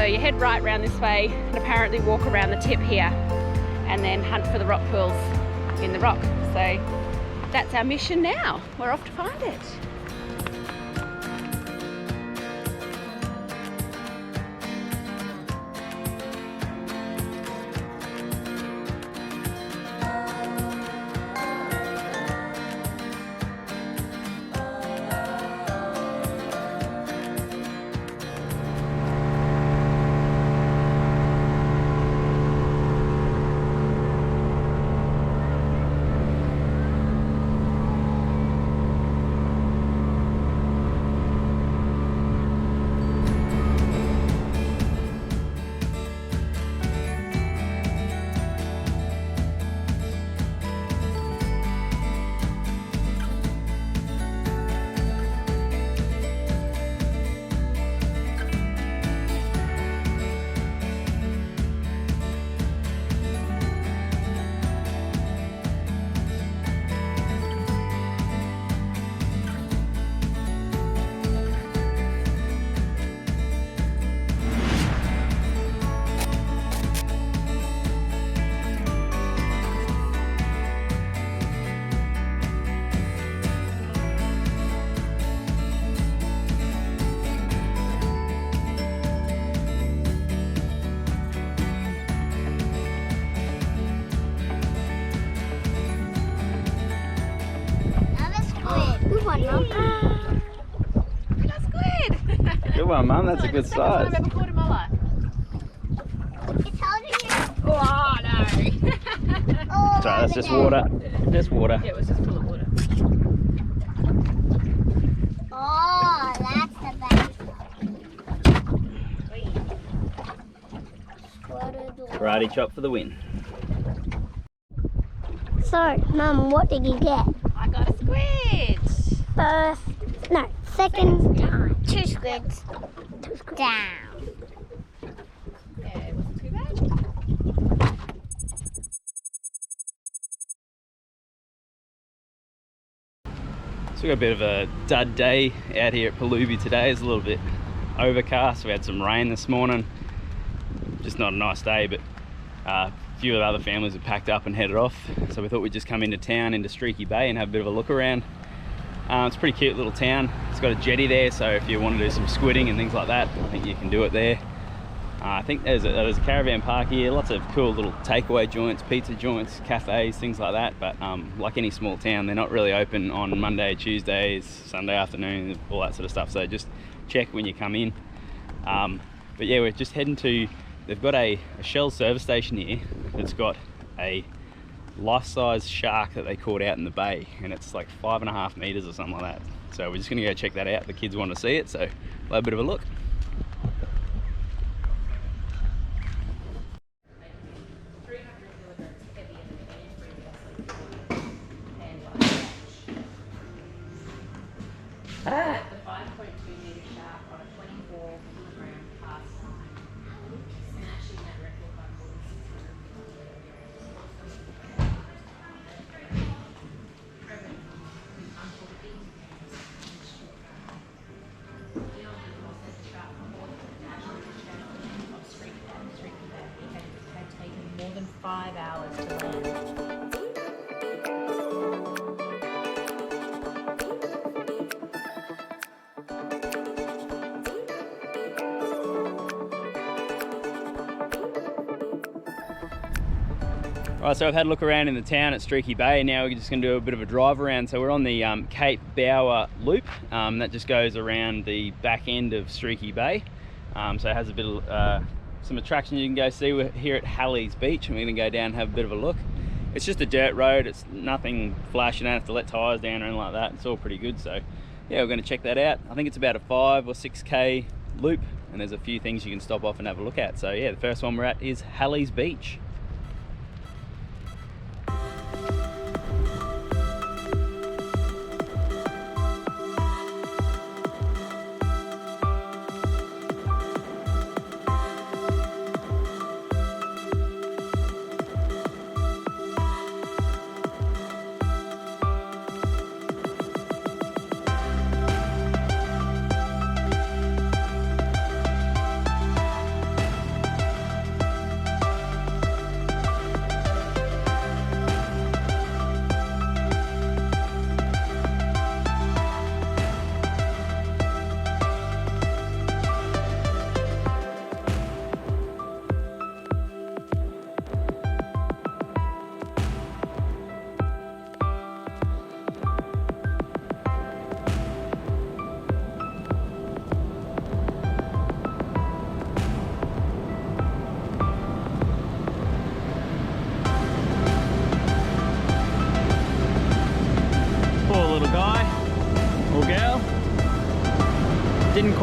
So you head right round this way and apparently walk around the tip here and then hunt for the rock pools in the rock. So that's our mission now. We're off to find it. That's good. Good one, Mum. That's a good size. I've ever caught in my life. It's holding you. Oh no! Oh, Sorry, that's just water. Just water. Yeah, it was just full of water. Oh, that's the best. Karate chop for the win. So, Mum, what did you get? I got a squid. Second time. Two squids. Down. Yeah, it wasn't too bad. So we got a bit of a dud day out here at Perlubie today. It's a little bit overcast. We had some rain this morning. Just not a nice day, but a few of the other families have packed up and headed off. So we thought we'd just come into town, into Streaky Bay, and have a bit of a look around. It's a pretty cute little town. It's got a jetty there, so if you want to do some squidding and things like that, I think you can do it there. I think there's a caravan park here, lots of cool little takeaway joints, pizza joints, cafes, things like that. But like any small town, they're not really open on Monday, Tuesdays, Sunday afternoon, all that sort of stuff. So just check when you come in. But yeah, we're just heading to, they've got a Shell service station here that's got a life-size shark that they caught out in the bay, and it's like 5.5 meters or something like that. So we're just gonna go check that out. The kids want to see it, so we'll have a bit of a look. The 5.2 metre shark on a 24 kilogram cast line, smashing that record by more than 5 hours to land. Right, so I've had a look around in the town at Streaky Bay. Now we're just going to do a bit of a drive around. So we're on the Cape Bauer loop. That just goes around the back end of Streaky Bay. So it has a bit of some attraction you can go see. We're here at Perlubie Beach, and we're going to go down and have a bit of a look. It's just a dirt road. It's nothing flash. You don't have to let tyres down or anything like that. It's all pretty good. So yeah, we're going to check that out. I think it's about a 5 or 6k loop, and there's a few things you can stop off and have a look at. So yeah, the first one we're at is Perlubie Beach.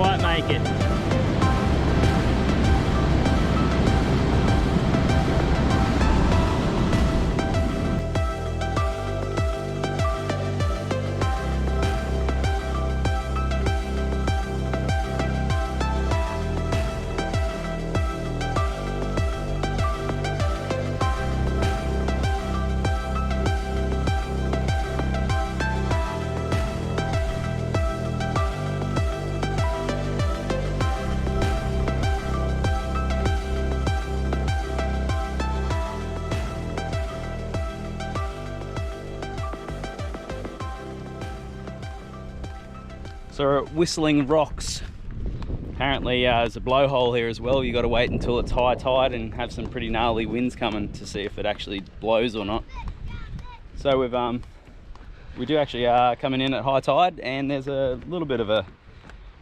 quite make it. So we're at Whistling Rocks. Apparently there's a blowhole here as well. You've got to wait until it's high tide and have some pretty gnarly winds coming to see if it actually blows or not. So we do actually coming in at high tide, and there's a little bit of a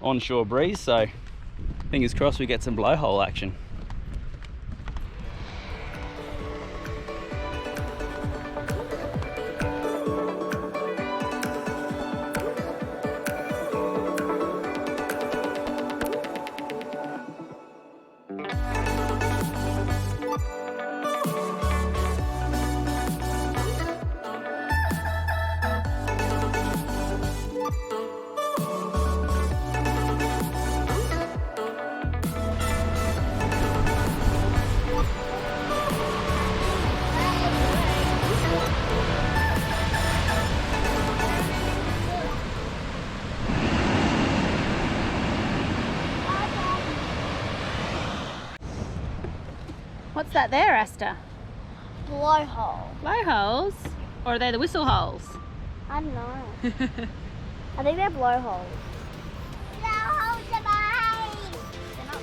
onshore breeze, so fingers crossed we get some blowhole action. What's that there, Asta? Blowhole. Blowholes? Or are they the whistle holes? I don't know. I think they're blowholes. Blowholes are mine. They're not.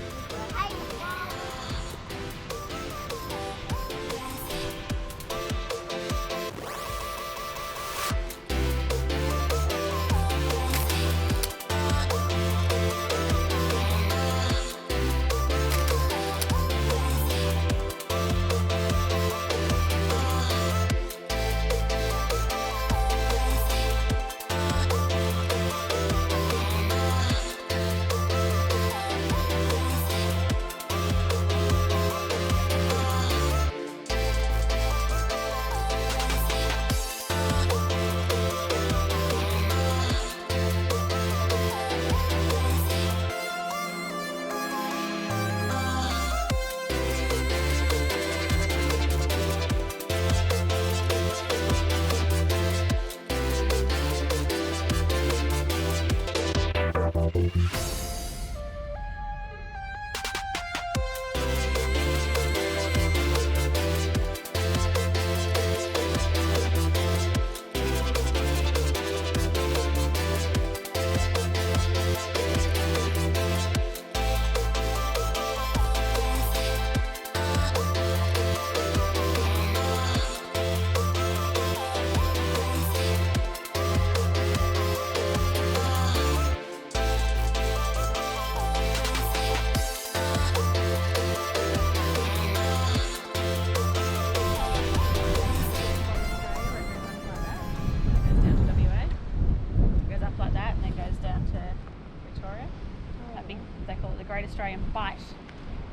Australian bite.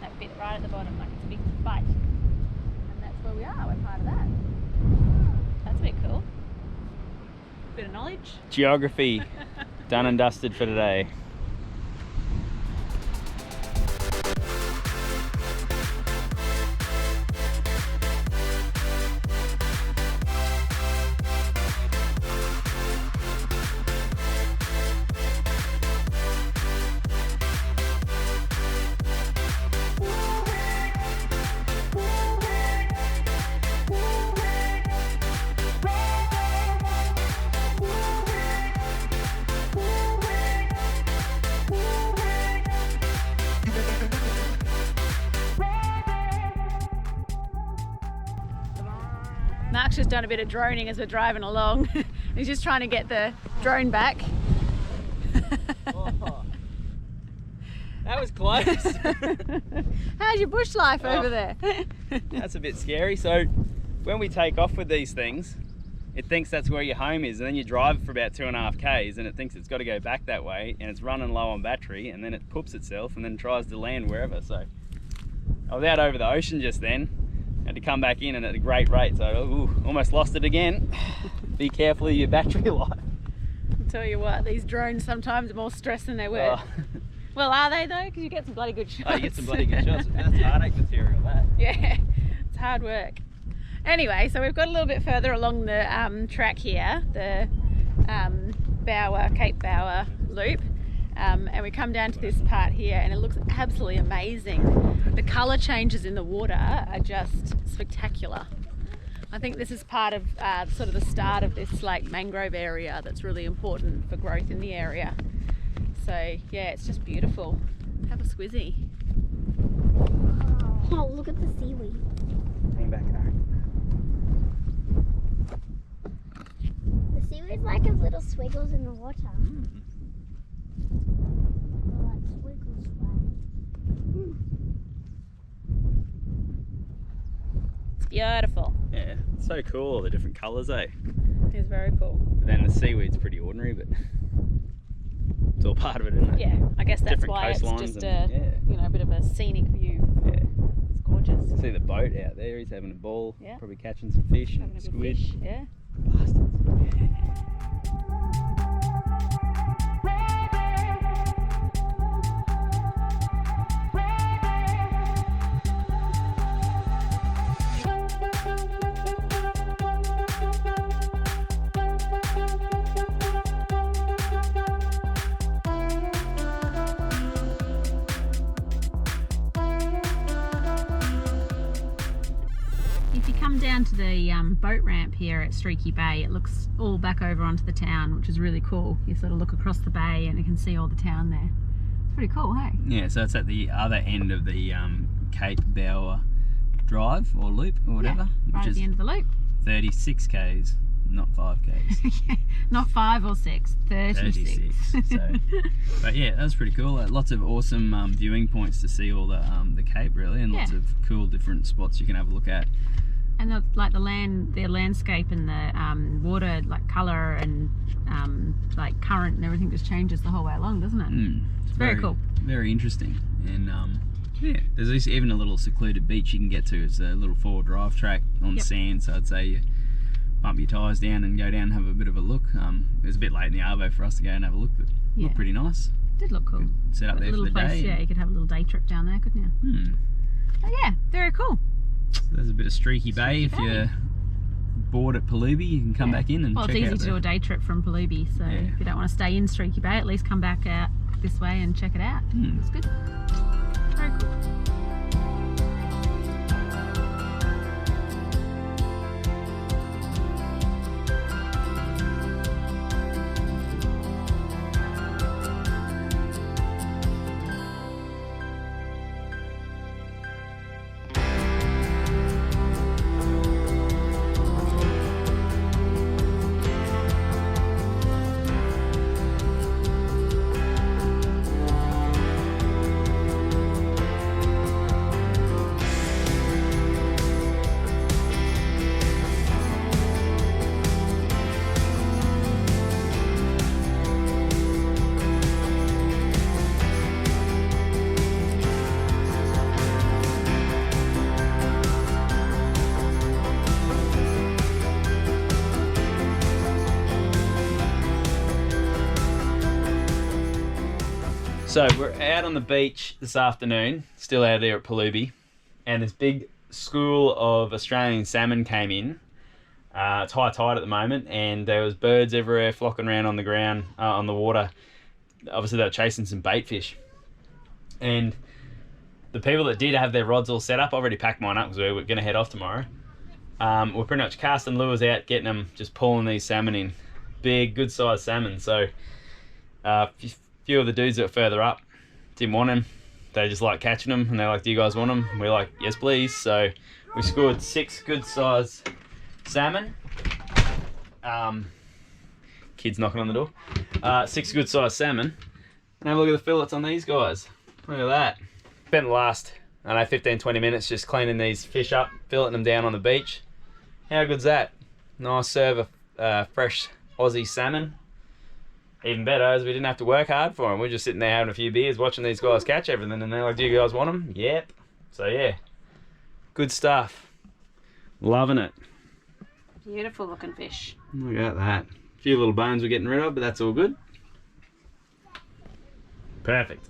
That bit right at the bottom, like it's a big bite. And that's where we are, we're part of that. That's a bit cool. Bit of knowledge. Geography done and dusted for today. Mark's just done a bit of droning as we're driving along. He's just trying to get the drone back. Oh, that was close. How's your bush life over there? That's a bit scary. So when we take off with these things, it thinks that's where your home is, and then you drive for about 2.5 k's and it thinks it's got to go back that way, and it's running low on battery, and then it poops itself and then tries to land wherever. So I was out over the ocean just then, had to come back in and at a great rate, so almost lost it again. Be careful of your battery life. I'll tell you what, these drones sometimes are more stress than they're worth. Well, are they though? Because you get some bloody good shots. Oh, you get some bloody good shots. That's heartache material, that. Yeah, it's hard work. Anyway, so we've got a little bit further along the track here, the Cape Bauer loop, and we come down to this part here, and it looks absolutely amazing. The colour changes in the water are just spectacular. I think this is part of sort of the start of this like mangrove area that's really important for growth in the area. So yeah, it's just beautiful. Have a squizzy. Oh, look at the seaweed. Hang back, Aaron. The seaweed's like as little squiggles in the water. Oh, like squiggles flag. It's beautiful. Yeah, it's so cool, all the different colours, eh? It's very cool. But then the seaweed's pretty ordinary, but it's all part of it, isn't it? Yeah, I guess that's Different why it's coastlines just and, you know, a bit of a scenic view. Yeah. It's gorgeous. See the boat out there, he's having a ball, Yeah. probably catching some fish Having and a good squid. fish, yeah. Bastards. If you come down to the boat ramp here at Streaky Bay, it looks all back over onto the town, which is really cool. You sort of look across the bay and you can see all the town there. It's pretty cool, hey? Yeah, so it's at the other end of the Cape Bauer drive or loop or whatever, Yeah, right which at is the end of the loop. 36 k's, not 5 k's. Not 5 or 6, 36. So, but yeah, that was pretty cool. Lots of awesome viewing points to see all the Cape really, and lots Yeah. of cool different spots you can have a look at. And the landscape and the water, like colour and like current and everything just changes the whole way along, doesn't it? It's very cool. Very interesting. And yeah, there's even a little secluded beach you can get to. It's a little 4-wheel-drive track on Yep. sand, so I'd say you bump your tyres down and go down and have a bit of a look. It was a bit late in the arvo for us to go and have a look, but Yeah. looked pretty nice. Did look cool. Good set up A there for little the place, day. yeah, you could have a little day trip down there, couldn't you? Oh yeah, very cool. So there's a bit of Streaky Bay. If Bay. you're bored at Perlubie, you can come back in and Well, check it's easy out to do a day trip from Perlubie, so Yeah. if you don't want to stay in Streaky Bay, at least come back out this way and check it out. It's good. Very cool. So we're out on the beach this afternoon, still out there at Perlubie, and this big school of Australian salmon came in. It's high tide at the moment, and there was birds everywhere flocking around on the ground, on the water. Obviously they were chasing some bait fish. And the people that did have their rods all set up, I already packed mine up because we were going to head off tomorrow. We're pretty much casting lures out, getting them, just pulling these salmon in. Big, good sized salmon. So a few of the dudes that were further up didn't want them. They just like catching them, and they're like, do you guys want them? We're like, yes please. So we scored 6 good sized salmon. Kids knocking on the door. 6 good sized salmon. And have a look at the fillets on these guys. Look at that. Spent the last, I don't know, 15-20 minutes just cleaning these fish up, filleting them down on the beach. How good's that? Nice serve of fresh Aussie salmon. Even better, as we didn't have to work hard for them. We're just sitting there having a few beers, watching these guys catch everything, and they're like, do you guys want them? Yep. So yeah, good stuff. Loving it. Beautiful looking fish. Look at that. A few little bones we're getting rid of, but that's all good. Perfect.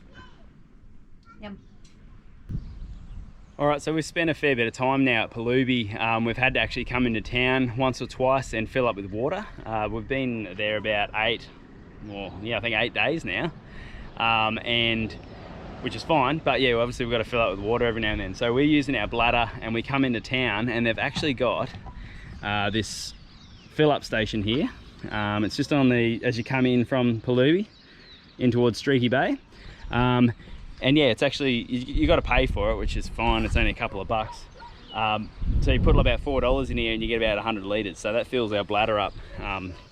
Yum. All right, so we've spent a fair bit of time now at Perlubie. We've had to actually come into town once or twice and fill up with water. We've been there about I think 8 days now, and which is fine, but yeah, obviously we've got to fill up with water every now and then. So we're using our bladder, and we come into town, and they've actually got this fill up station here. It's just on as you come in from Perlubie in towards Streaky Bay. And yeah, it's actually, you got to pay for it, which is fine. It's only a couple of bucks. So you put about $4 in here and you get about 100 litres. So that fills our bladder up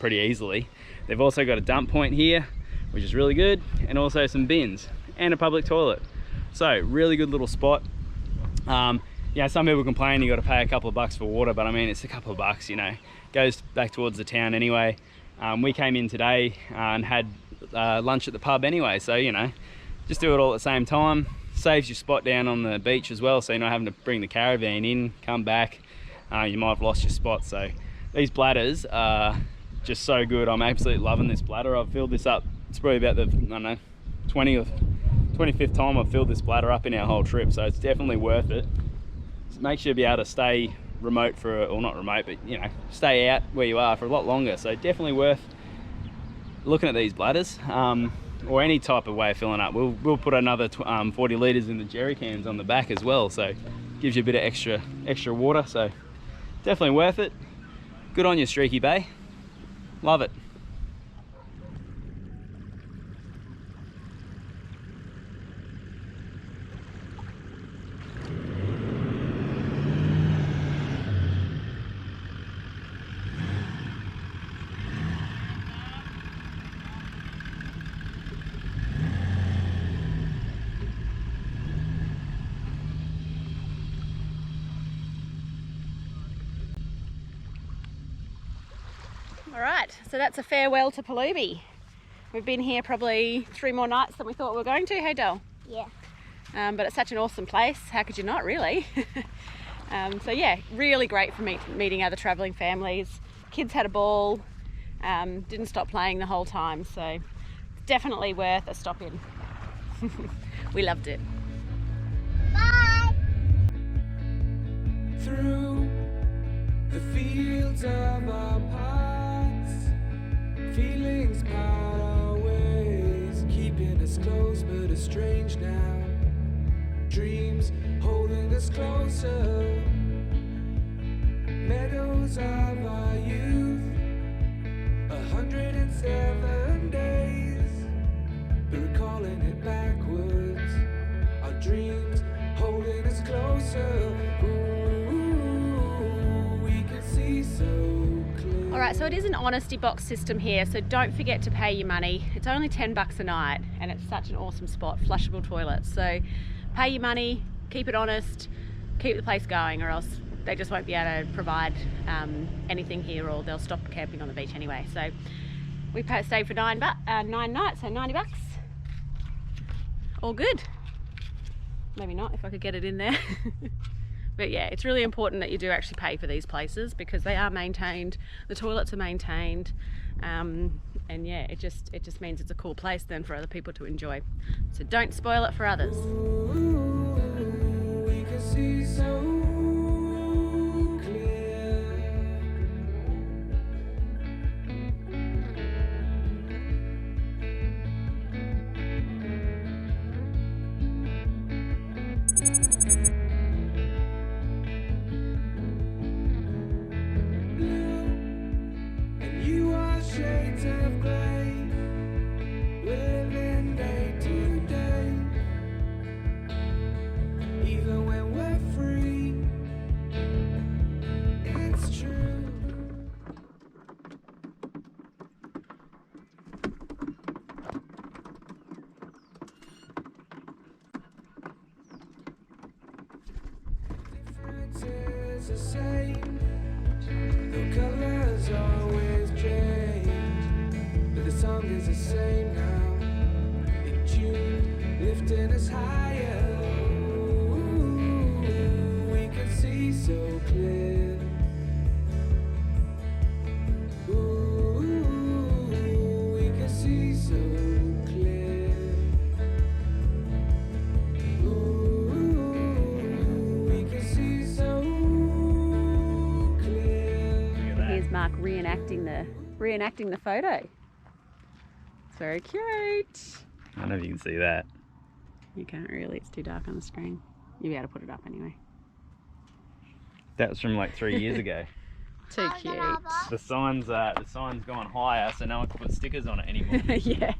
pretty easily. They've also got a dump point here, which is really good, and also some bins and a public toilet. So really good little spot. Yeah, some people complain you got to pay a couple of bucks for water, but I mean, it's a couple of bucks, you know, goes back towards the town anyway. We came in today and had lunch at the pub anyway, so you know, just do it all at the same time. Saves your spot down on the beach as well, so you're not having to bring the caravan in, come back. You might have lost your spot. So these bladders are just so good. I'm absolutely loving this bladder. I've filled this up, it's probably about the, I don't know, 25th time I've filled this bladder up in our whole trip, so it's definitely worth it. It makes you be able to stay remote for, or not remote, but you know, stay out where you are for a lot longer. So definitely worth looking at these bladders, or any type of way of filling up. We'll put another 40 litres in the jerry cans on the back as well, so gives you a bit of extra water. So definitely worth it. Good on you, Streaky Bay. Love it. All right, so that's a farewell to Perlubie. We've been here probably 3 more nights than we thought we were going to. Hey, Del? Yeah. But it's such an awesome place. How could you not, really? So yeah, really great for meeting other traveling families. Kids had a ball. Didn't stop playing the whole time. So definitely worth a stop in. We loved it. Bye. Through the fields of our paths, feelings part our ways, keeping us close but estranged now. Dreams holding us closer, meadows of our youth, 107 days, but recalling it backwards. Our dreams holding us closer. Ooh, we can see so clear. All right, so it is an honesty box system here, so don't forget to pay your money. It's only 10 bucks a night, and it's such an awesome spot, flushable toilets. So pay your money, keep it honest, keep the place going, or else they just won't be able to provide anything here, or they'll stop camping on the beach anyway. So we stayed for 9 nights, so 90 bucks. All good. Maybe not, if I could get it in there. But yeah, it's really important that you do actually pay for these places because they are maintained, the toilets are maintained, and yeah, it just means it's a cool place then for other people to enjoy. So don't spoil it for others. Ooh, we can see so clear. Blue, and you are shades of grey, living day to day. Even when we're free, it's true. Differences the same, the colors always is the same now. In June, lifting us higher. Ooh, we can see so clear. Ooh, we can see so clear. Ooh, we can see so clear. Here's Mark reenacting the photo. It's very cute. I don't know if you can see that. You can't really, it's too dark on the screen. You'll be able to put it up anyway. That was from like 3 years ago. Too cute. The sign's gone higher, so no one can put stickers on it anymore. Yeah.